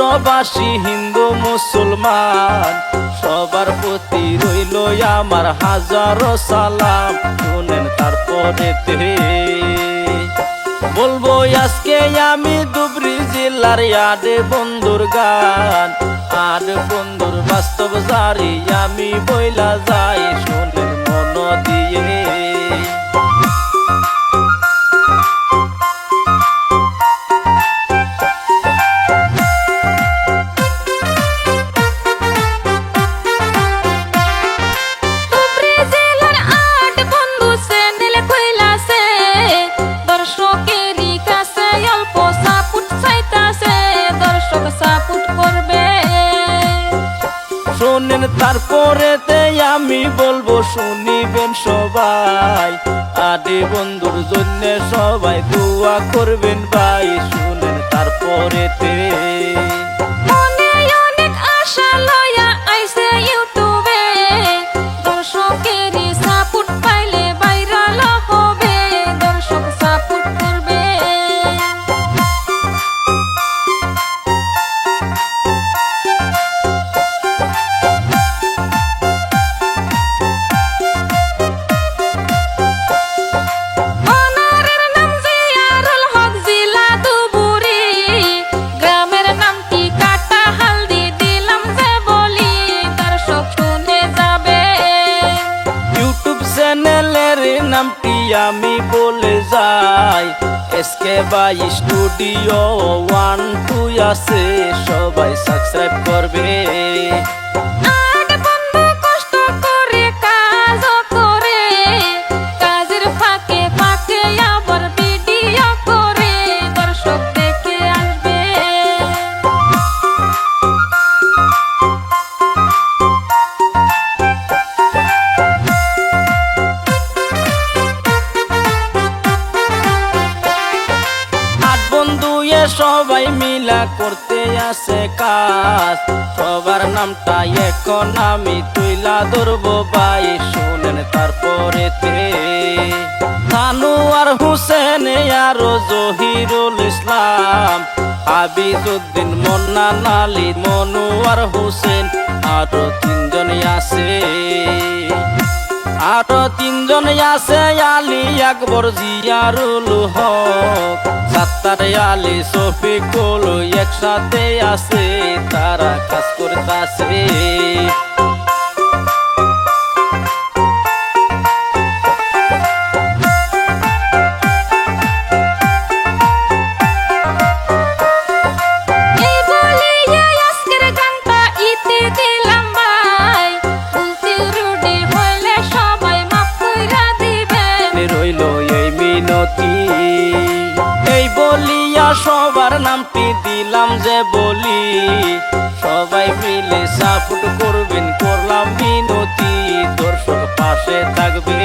বিশ্ববাসী হিন্দু মুসলমান সবার প্রতি রইল আমার হাজারো সালাম। শুনেন তারপরে বলবো আজকে আমি ধুবড়ী জেলার আডে বন্ধুর গান। আর বন্ধুর বাস্তব জারি আমি বইলা যাই, শুনেন মন দিয়ে। শোনেন তারপরে আমি বলবো শুনিবেন সবাই, আডে বন্ধুর জন্য সবাই দোয়া করবেন ভাই। শুনেন তারপরে নামটি আমি বলে যাই, এসকে বাই স্টুডিও 1 2 আছে, সবাই সাবস্ক্রাইব করবে। সবাই মিলা করতে আসে কাজ, সবার নামটা এখন আমি তুইলা ধরবো ভাই। শুনেন তারপরে সানোয়ার হোসেন আরো জহিরুল ইসলাম, হাবিজউদ্দিন, মন্নান আলী, মনোয়ার হোসেন, আরো 3 জন আছে। আরো 3 জন আছে, আলী আকবর, জিয়ারুল হক, সাত্তার আলী, শফিকুল একসাথে আছে, তারা কাজ করতেছে। এই বলিয়া সবার নামটি দিলাম যে বলি, সবাই মিলে সাপোর্ট করবেন, করলাম বিনতি, দর্শক পাশে থাকবে।